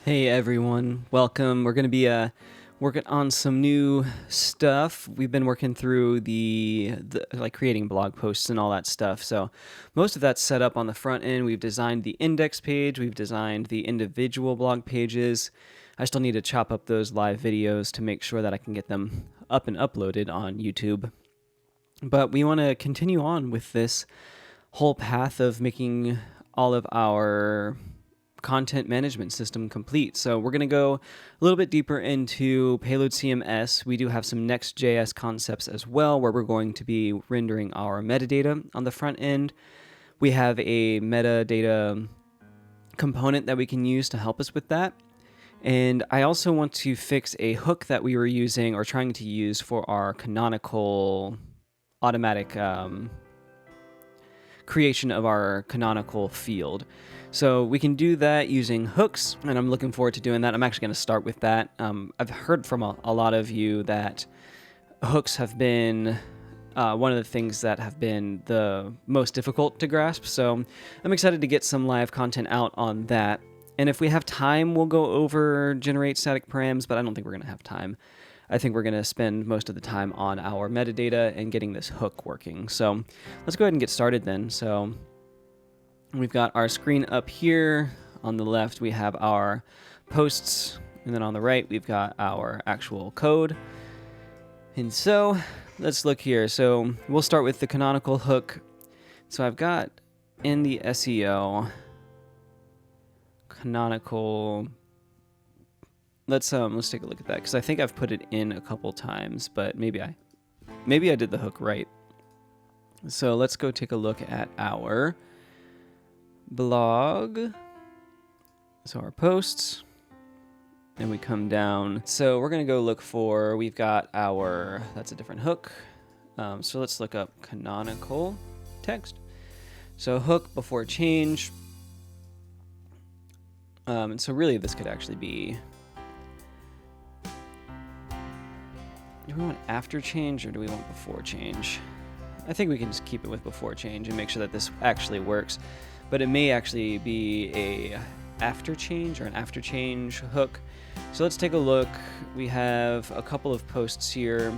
Hey everyone, welcome. We're going to be working on some new stuff. We've been working through the like creating blog posts and all that stuff. So most of that's set up on the front end. We've designed the index page. We've designed the individual blog pages. I still need to chop up those live videos to make sure that I can get them up and uploaded on YouTube. But we want to continue on with this whole path of making all of our content management system complete. So we're going to go a little bit deeper into Payload CMS. We do have some Next.js concepts as well, where we're going to be rendering our metadata on the front end. We have a metadata component that we can use to help us with that. And I also want to fix a hook that we were using or trying to use for our canonical automatic creation of our canonical field. So we can do that using hooks, and I'm looking forward to doing that. I'm actually going to start with that. I've heard from a lot of you that hooks have been one of the things that have been the most difficult to grasp. So I'm excited to get some live content out on that. And if we have time, we'll go over generate static params, but I don't think we're going to have time. I think we're going to spend most of the time on our metadata and getting this hook working. So let's go ahead and get started then. So we've got our screen up here. On the left, we have our posts. And then on the right, we've got our actual code. And so let's look here. So we'll start with the canonical hook. So I've got in the SEO canonical. Let's take a look at that, because I think I've put it in a couple times, but maybe I did the hook right. So let's go take a look at our blog. So our posts, and we come down. So we're gonna go look for, we've got our, that's a different hook. So let's look up canonical text. So hook before change. And so really this could actually be, do we want after change or do we want before change? I think we can just keep it with before change and make sure that this actually works. But it may actually be a after change or an after change hook. So let's take a look. We have a couple of posts here.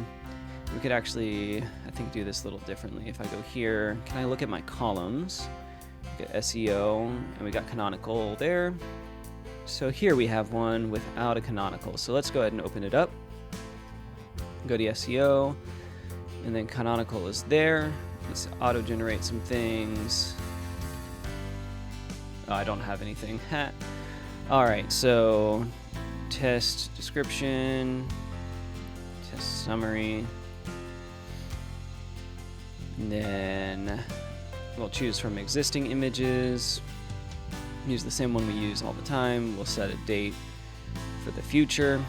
We could actually, I think, do this a little differently. If I go here, can I look at my columns? Get SEO, and we got canonical there. So here we have one without a canonical. So let's go ahead and open it up. Go to SEO, and then canonical is there. Let's auto-generate some things. Oh, I don't have anything. All right, so test description, test summary, and then we'll choose from existing images. Use the same one we use all the time. We'll set a date for the future.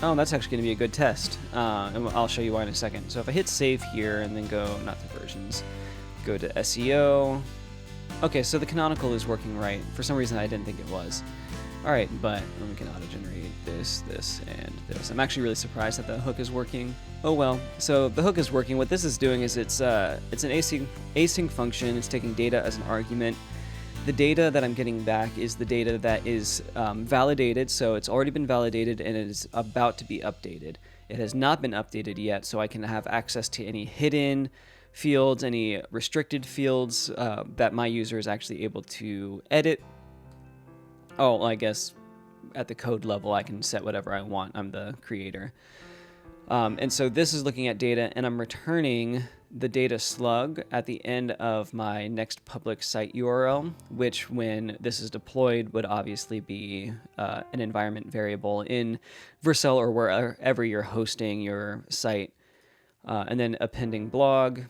Oh, that's actually going to be a good test, and I'll show you why in a second. So if I hit save here and then go, not to versions, go to SEO. Okay, so the canonical is working right. For some reason, I didn't think it was. All right, but then we can auto-generate this, this, and this. I'm actually really surprised that the hook is working. Oh well, so the hook is working. What this is doing is it's an async function. It's taking data as an argument. The data that I'm getting back is the data that is validated, so it's already been validated and it is about to be updated. It has not been updated yet, so I can have access to any hidden fields, any restricted fields that my user is actually able to edit. Oh, well, I guess at the code level I can set whatever I want. I'm the creator. And so this is looking at data, and I'm returning the data slug at the end of my next public site URL, which when this is deployed would obviously be an environment variable in Vercel or wherever you're hosting your site. And then appending blog,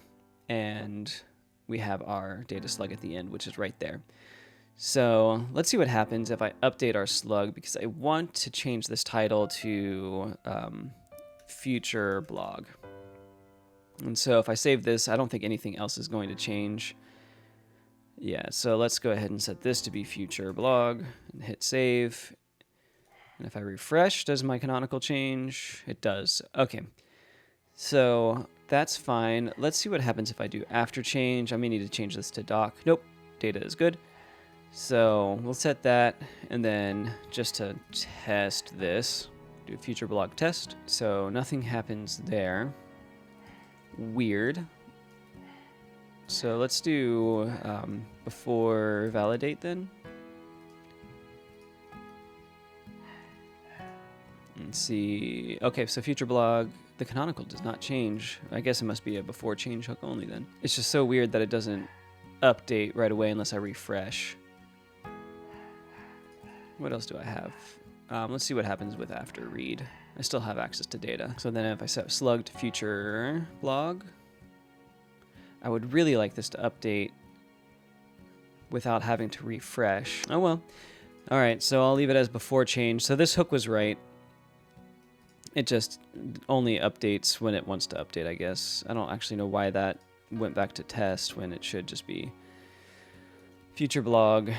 and we have our data slug at the end, which is right there. So let's see what happens if I update our slug, because I want to change this title to future blog. And so if I save this, I don't think anything else is going to change. Yeah, so let's go ahead and set this to be future blog and hit save. And if I refresh, does my canonical change? It does. Okay, so that's fine. Let's see what happens if I do after change. I may need to change this to doc. Nope, data is good. So we'll set that, and then just to test this, do a future blog test. So nothing happens there. Weird. So let's do before validate then. And see. Okay, so future blog, the canonical does not change. I guess it must be a before change hook only then. It's just so weird that it doesn't update right away unless I refresh. What else do I have? Let's see what happens with after read. I still have access to data. So then if I set slug to future blog, I would really like this to update without having to refresh. Oh well. All right, so I'll leave it as before change. So this hook was right. It just only updates when it wants to update, I guess. I don't actually know why that went back to test when it should just be future blog.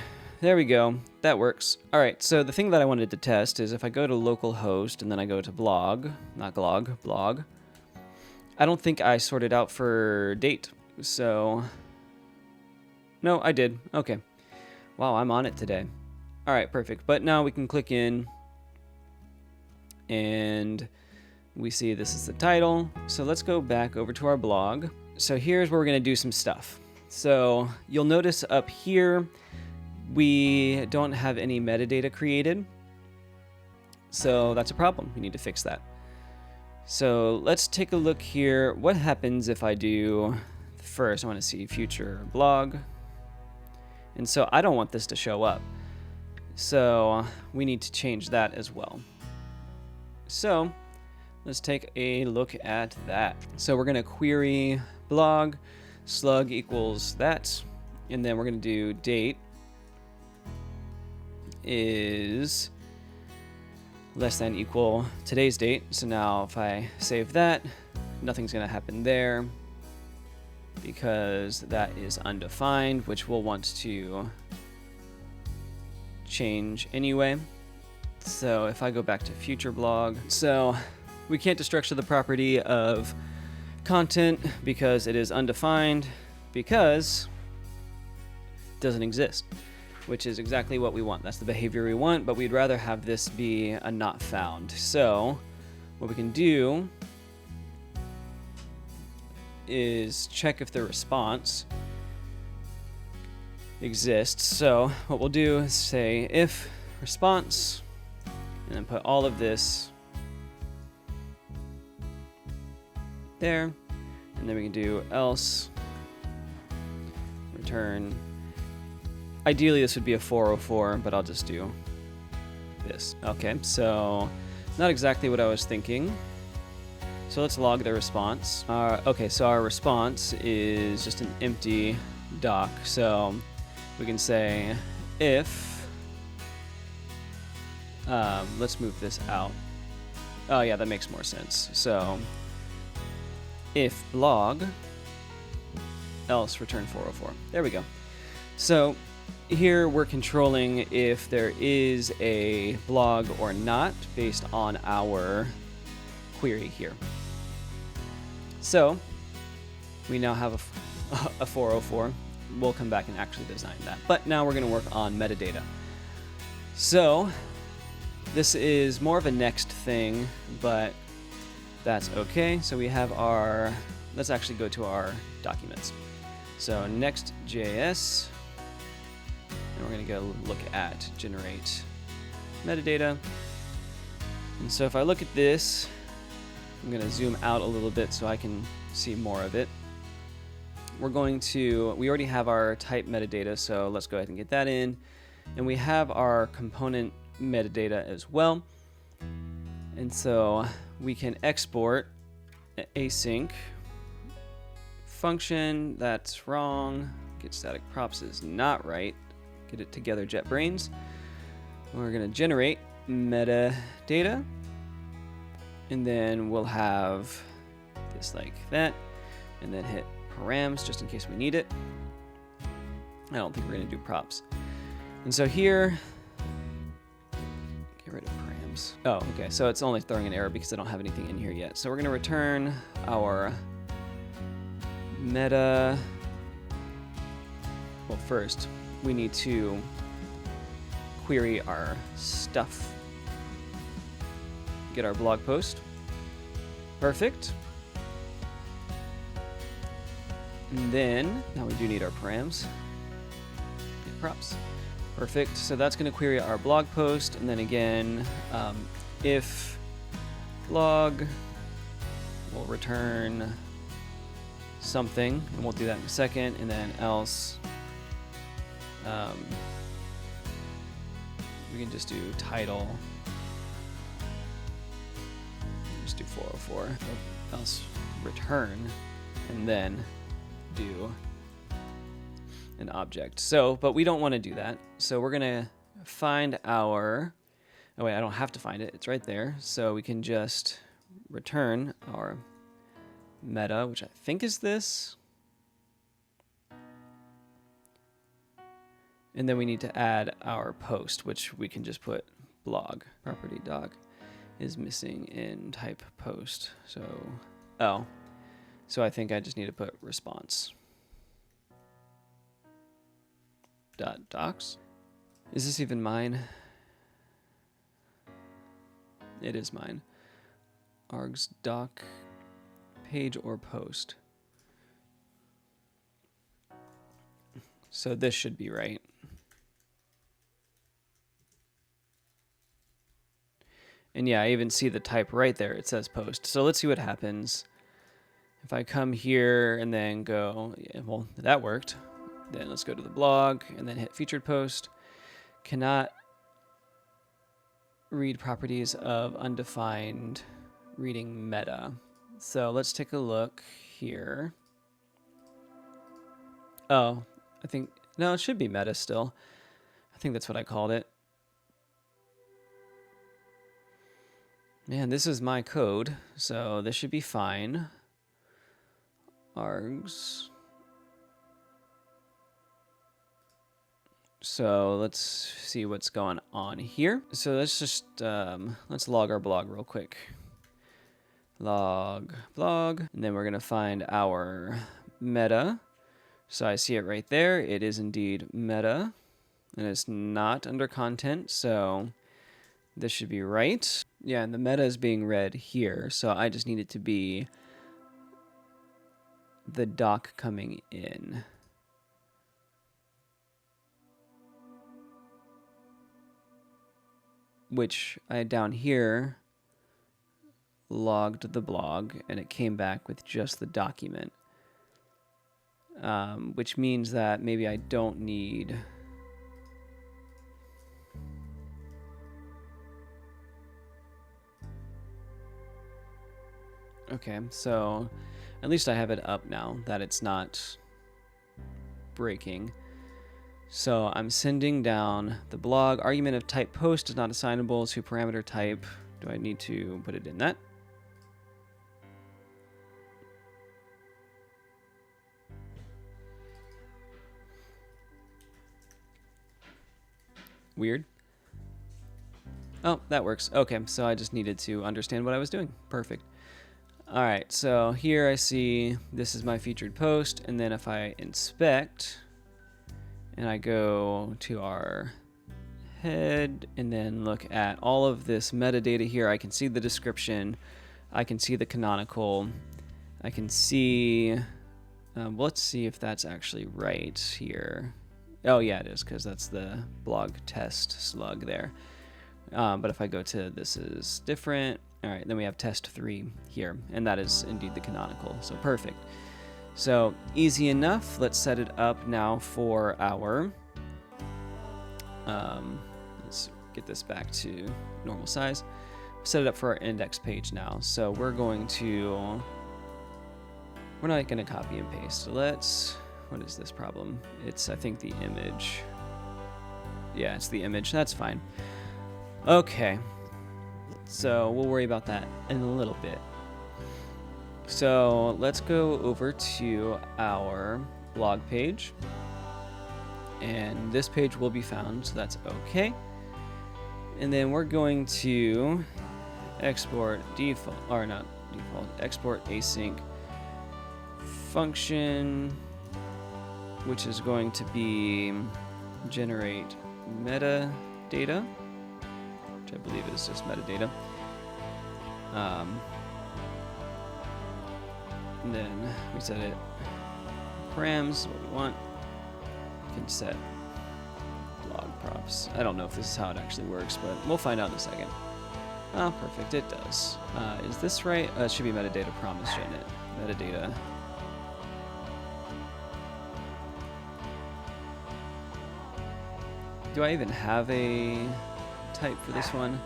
There we go. That works. All right, so the thing that I wanted to test is if I go to localhost and then I go to blog, not glog, blog, I don't think I sorted out for date. So, no, I did. Okay. Wow, I'm on it today. All right, perfect. But now we can click in and we see this is the title. So let's go back over to our blog. So here's where we're going to do some stuff. So you'll notice up here, we don't have any metadata created. So that's a problem. We need to fix that. So let's take a look here. What happens if I do first? I want to see future blog. And so I don't want this to show up. So we need to change that as well. So let's take a look at that. So we're going to query blog, slug equals that, and then we're going to do date is less than equal today's date. So now if I save that, nothing's going to happen there because that is undefined, which we'll want to change anyway. So if I go back to future blog, so we can't destructure the property of content because it is undefined because it doesn't exist, which is exactly what we want. That's the behavior we want, but we'd rather have this be a not found. So what we can do is check if the response exists. So what we'll do is say if response, and then put all of this there, and then we can do else return. Ideally this would be a 404, but I'll just do this. Okay, so not exactly what I was thinking. So let's log the response. Okay, so our response is just an empty doc. So we can say if let's move this out. Oh yeah, that makes more sense. So if blog else return 404. There we go. So here we're controlling if there is a blog or not based on our query here. So we now have a 404. We'll come back and actually design that. But now we're going to work on metadata. So this is more of a next thing, but that's okay. So we have our, let's actually go to our documents. So Next.js, and we're going to go look at generate metadata. And so if I look at this, I'm going to zoom out a little bit so I can see more of it. We're going to, we already have our type metadata, so let's go ahead and get that in. And we have our component metadata as well. And so we can export async function. That's wrong. Get static props is not right. Get it together, JetBrains. We're going to generate metadata. And then we'll have this like that. And then hit params just in case we need it. I don't think we're going to do props. And so here, get rid of params. Oh, okay. So it's only throwing an error because I don't have anything in here yet. So we're going to return our meta. Well, first we need to query our stuff. Get our blog post. Perfect. And then, now we do need our params. Get props. Perfect. So that's going to query our blog post. And then again, if blog will return something, and we'll do that in a second, and then else we can just do title, just do 404, else return, and then do an object. So, but we don't want to do that. So we're gonna find our, oh wait, I don't have to find it, it's right there. So we can just return our meta, which I think is this. And then we need to add our post, which we can just put blog. Property doc is missing in type post. So, oh, so I think I just need to put response. .docs. Is this even mine? It is mine. Args doc page or post. So this should be right. And yeah, I even see the type right there. It says post. So let's see what happens. If I come here and then go, yeah, well, that worked. Then let's go to the blog and then hit featured post. Cannot read properties of undefined reading meta. So let's take a look here. Oh, I think, no, it should be meta still. I think that's what I called it. Man, this is my code, so this should be fine. Args. So let's see what's going on here. So let's just, let's log our blog real quick. Log blog, and then we're gonna find our meta. So I see it right there. It is indeed meta, and it's not under content, so this should be right. Yeah, and the meta is being read here, so I just need it to be the doc coming in. Which I down here logged the blog, and it came back with just the document. Which means that maybe I don't need... Okay, so at least I have it up now, that it's not breaking. So I'm sending down the blog. Argument of type post is not assignable to parameter type. Do I need to put it in that? Weird. Oh, that works. Okay, so I just needed to understand what I was doing. Perfect. All right, so here I see this is my featured post, and then if I inspect and I go to our head and then look at all of this metadata here, I can see the description, I can see the canonical, I can see, let's see if that's actually right here. Oh yeah, it is, because that's the blog test slug there. But if I go to this is different, all right, then we have test 3 here, and that is indeed the canonical, so perfect. So easy enough. Let's set it up now for our, let's get this back to normal size. Set it up for our index page now. So we're going to, we're not going to copy and paste. Let's, what is this problem? It's, I think, the image. Yeah, it's the image. That's fine. Okay. So we'll worry about that in a little bit. So let's go over to our blog page. And this page will be found, so that's okay. And then we're going to export default, or not default, export async function, which is going to be generate meta metadata, which I believe is just metadata. And then we set it params, what we want. We can set blog props. I don't know if this is how it actually works, but we'll find out in a second. Oh, perfect, it does. Is this right? It should be metadata promise, shouldn't it? Metadata. Do I even have a type for this one?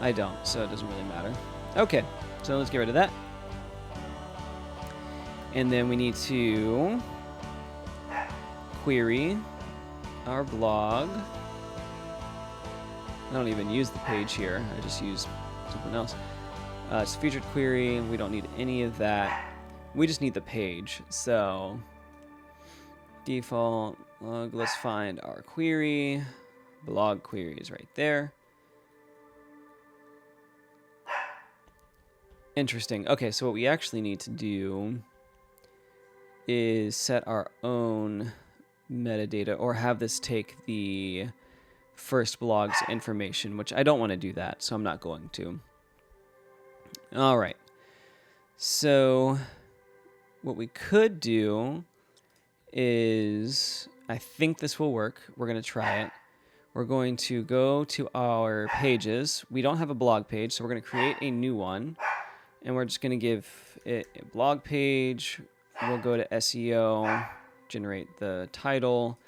I don't, so it doesn't really matter. Okay, so let's get rid of that. And then we need to query our blog. I don't even use the page here. I just use something else. It's a featured query. We don't need any of that. We just need the page. So default log. Let's find our query. Blog query is right there. Interesting. Okay, so what we actually need to do is set our own metadata, or have this take the first blog's information, which I don't want to do that, so I'm not going to. All right. So what we could do is, I think this will work. We're going to try it. We're going to go to our pages. We don't have a blog page, so we're going to create a new one. And we're just going to give it a blog page. We'll go to SEO, generate the title,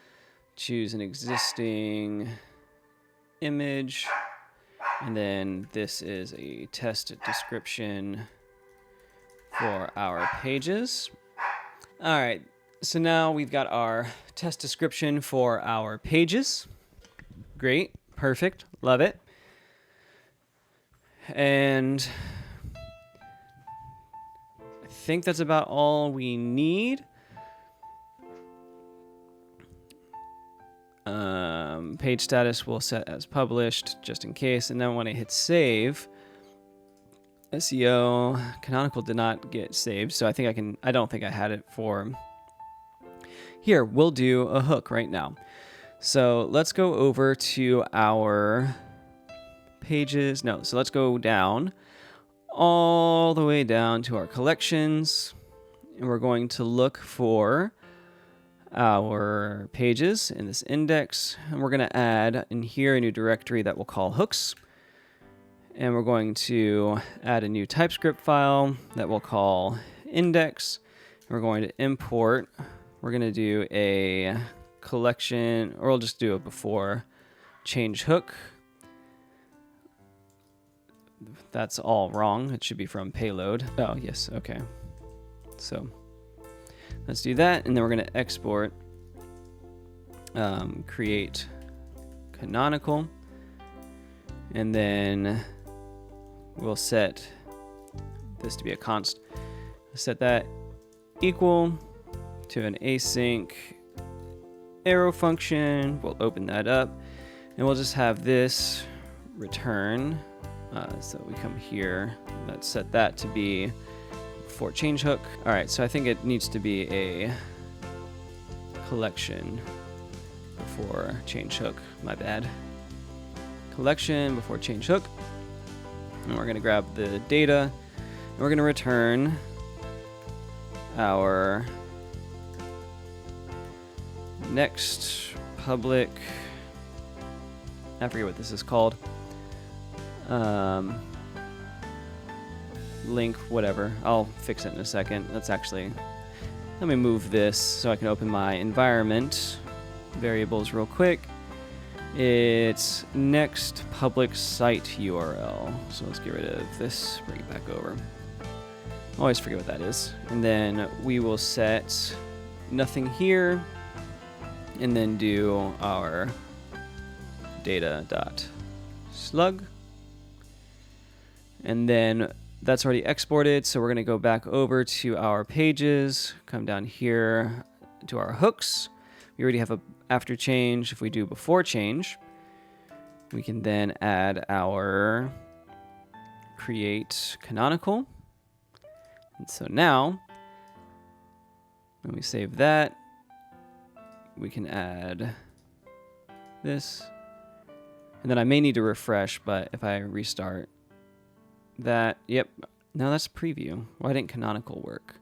choose an existing image, and then this is a test description for our pages. All right, so now we've got our test description for our pages. Great, perfect, love it. And I think that's about all we need. Page status we'll set as published just in case, and then when I hit save, SEO Canonical did not get saved, so I don't think I had it for here. We'll do a hook right now. So let's go over to our pages. No, so let's go down all the way down to our collections, and we're going to look for our pages in this index, and we're going to add in here a new directory that we'll call hooks, and we're going to add a new TypeScript file that we'll call index. We're going to import, we're going to do a collection, or we'll just do a beforeChange hook. That's all wrong. It should be from payload. Oh, yes, okay. So let's do that, and then we're going to export, create Canonical, and then we'll set this to be a const. Set that equal to an async arrow function. We'll open that up, and we'll just have this return. So we come here, let's set that to be beforeChange hook. All right, so I think it needs to be a collection beforeChange hook. My bad. Collection beforeChange hook. And we're going to grab the data, and we're going to return our next public, I forget what this is called, link, whatever. I'll fix it in a second. Let me move this so I can open my environment variables real quick. It's next public site URL. So let's get rid of this, bring it back over. I always forget what that is. And then we will set nothing here, and then do our data.slug. And then that's already exported, so we're going to go back over to our pages, come down here to our hooks. We already have a after change. If we do beforeChange, we can then add our create Canonical. And so now, when we save that, we can add this, And then I may need to refresh, but if I restart that, yep. No, that's a preview. Why didn't Canonical work?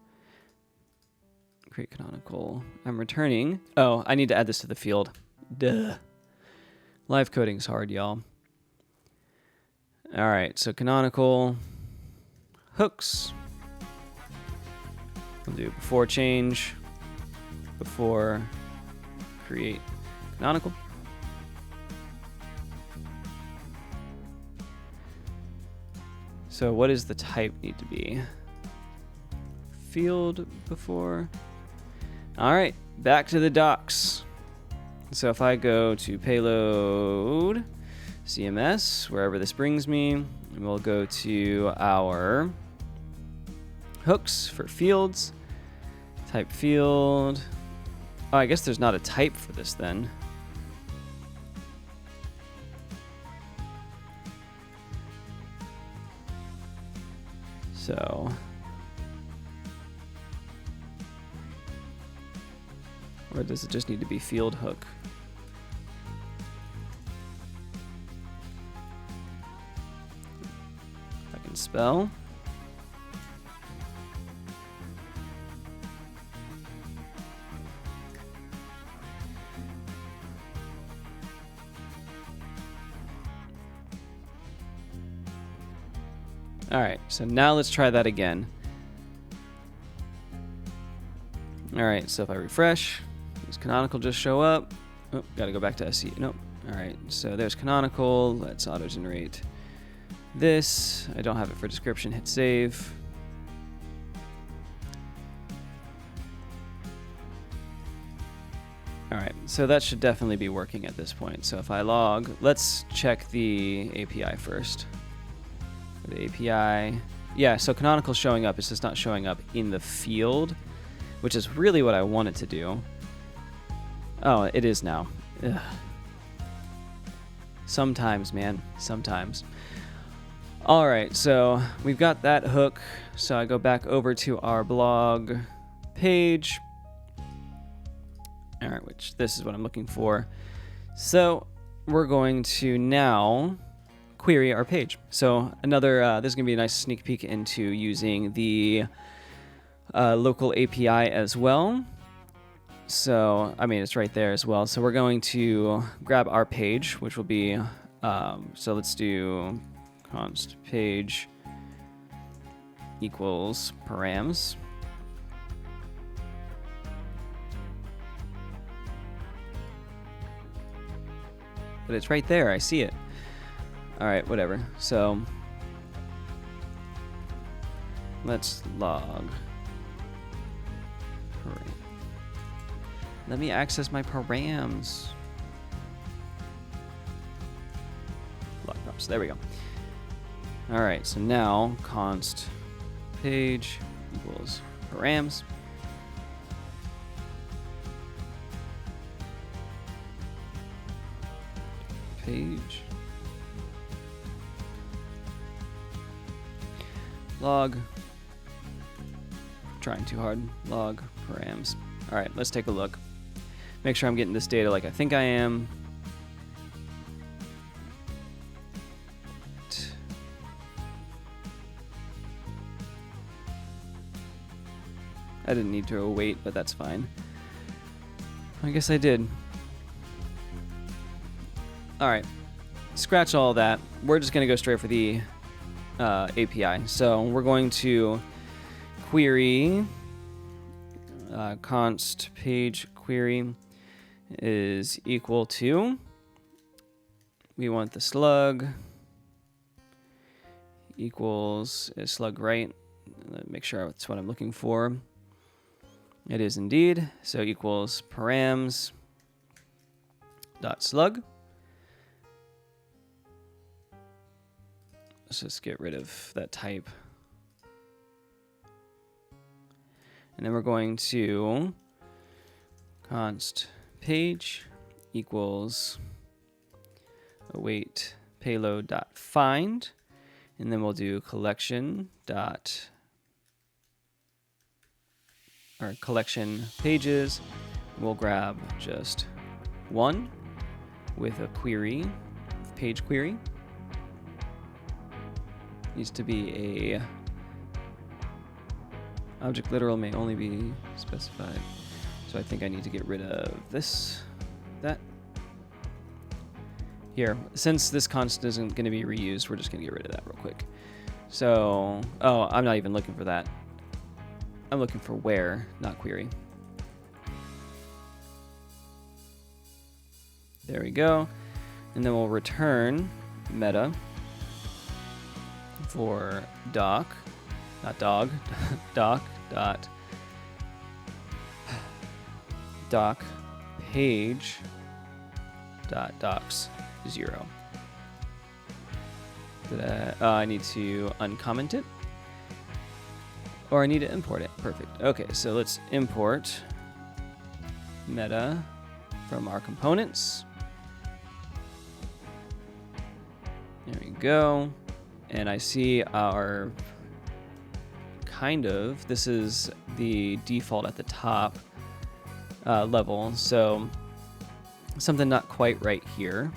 Create Canonical. I'm returning. Oh, I need to add this to the field. Duh. Live coding's hard, y'all. All right, so Canonical hooks. We'll do beforeChange, before create Canonical. So what does the type need to be? Field before. All right, back to the docs. So if I go to Payload CMS, wherever this brings me, and we'll go to our hooks for fields, type field. Oh, I guess there's not a type for this then. So or does it just need to be field hook? I can spell. All right, so now let's try that again. All right, so if I refresh, does Canonical just show up? Oh, gotta go back to SE. Nope. All right, so there's Canonical. Let's auto-generate this. I don't have it for description. Hit save. All right, so that should definitely be working at this point. So if I log, let's check the API first. The API, yeah, so Canonical's showing up. It's just not showing up in the field, which is really what I want it to do. Oh, it is now. Ugh. Sometimes, man, sometimes. All right, so we've got that hook. So I go back over to our blog page. All right, which this is what I'm looking for. So we're going to now query our page. So another, this is gonna be a nice sneak peek into using the local API as well. So, I mean, it's right there as well. So we're going to grab our page, which will be, so let's do const page equals params. But it's right there, I see it. All right, whatever. So let's log. Let me access my params. Log props. There we go. All right, so now const page equals params. Page. Log. Trying too hard. Log params. All right, let's take a look. Make sure I'm getting this data like I think I am. I didn't need to await, but that's fine. I guess I did. All right, scratch all that. We're just gonna go straight for the API. So we're going to query const page query is equal to, we want the slug equals, is slug right? Make sure that's what I'm looking for. It is indeed. So equals params dot slug. Let's just get rid of that type. And then we're going to const page equals await payload dot find, and then we'll do collection dot or collection pages. We'll grab just one with a query of page query. Needs to be a object literal may only be specified. So I think I need to get rid of that. Here, since this constant isn't going to be reused, we're just going to get rid of that real quick. So, oh, I'm not even looking for that. I'm looking for where, not query. There we go. And then we'll return meta for doc, not dog, doc page dot docs 0. I need to uncomment it, or I need to import it. Perfect. Okay, so let's import meta from our components. There we go. And I see our this is the default at the top level. So something not quite right here.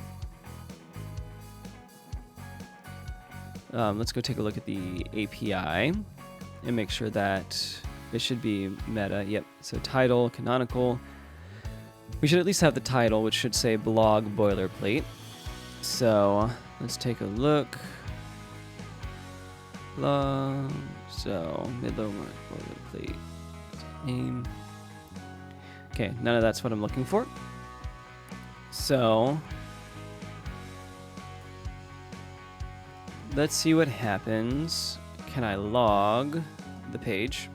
Let's go take a look at the API and make sure that it should be meta. Yep. So title, canonical. We should at least have the title, which should say blog boilerplate. So let's take a look. Blog. So mid-lower boilerplate name. Okay, none of that's what I'm looking for. So let's see what happens. Can I log the page?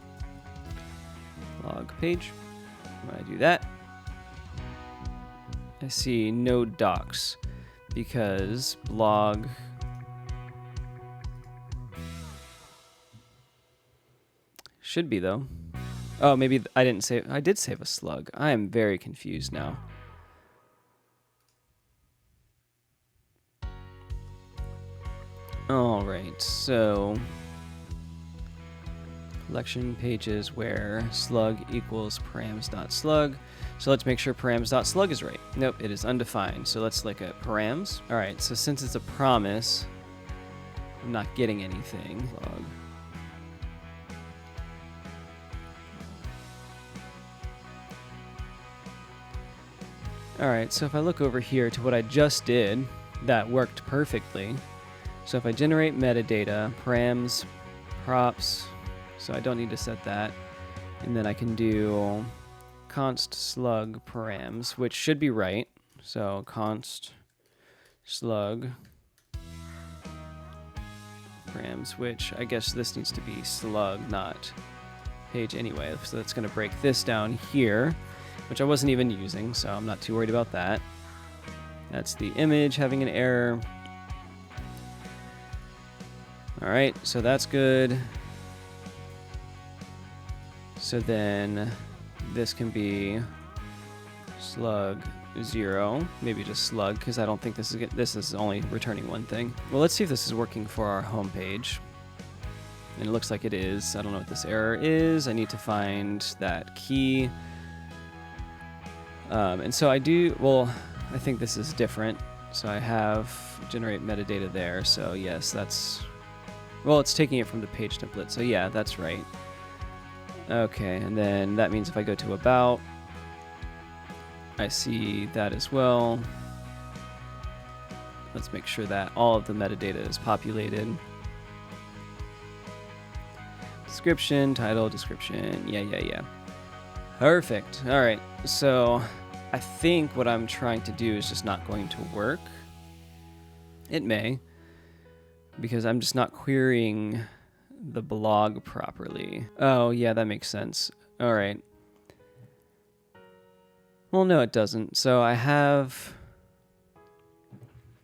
Log page. When I do that, I see no docs because blog should be though. Oh, maybe I didn't save. I did save a slug. I am very confused now. All right, so collection pages where slug equals params.slug. So let's make sure params.slug is right. Nope, it is undefined. So let's look at params. All right, so since it's a promise, I'm not getting anything. Slug. All right, so if I look over here to what I just did, that worked perfectly. So if I generate metadata, params, props, so I don't need to set that. And then I can do const slug params, which should be right. So const slug params, which I guess this needs to be slug, not page anyway. So that's going to break this down here, which I wasn't even using, so I'm not too worried about that. That's the image having an error. All right, so that's good. So then this can be slug 0, maybe just slug, because I don't think this is only returning one thing. Well, let's see if this is working for our home page. And it looks like it is. I don't know what this error is. I need to find that key. And so I think this is different. So I have generate metadata there. So yes, it's taking it from the page template. So yeah, that's right. Okay, and then that means if I go to about, I see that as well. Let's make sure that all of the metadata is populated. Description, title, description. Yeah. Perfect. All right, so I think what I'm trying to do is just not going to work. It may, because I'm just not querying the blog properly. Oh, yeah, that makes sense. All right. Well, no, it doesn't. So I have...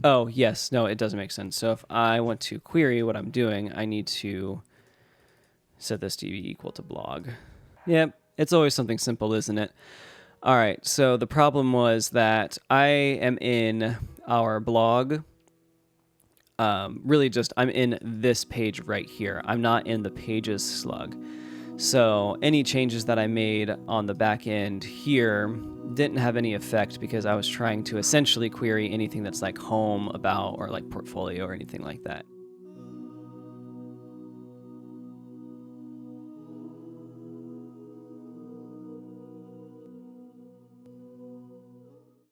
Oh, yes. No, it doesn't make sense. So if I want to query what I'm doing, I need to set this to be equal to blog. Yep, it's always something simple, isn't it? All right, so the problem was that I am in our blog. I'm in this page right here. I'm not in the pages slug. So any changes that I made on the back end here didn't have any effect because I was trying to essentially query anything that's like home, about, or like portfolio or anything like that.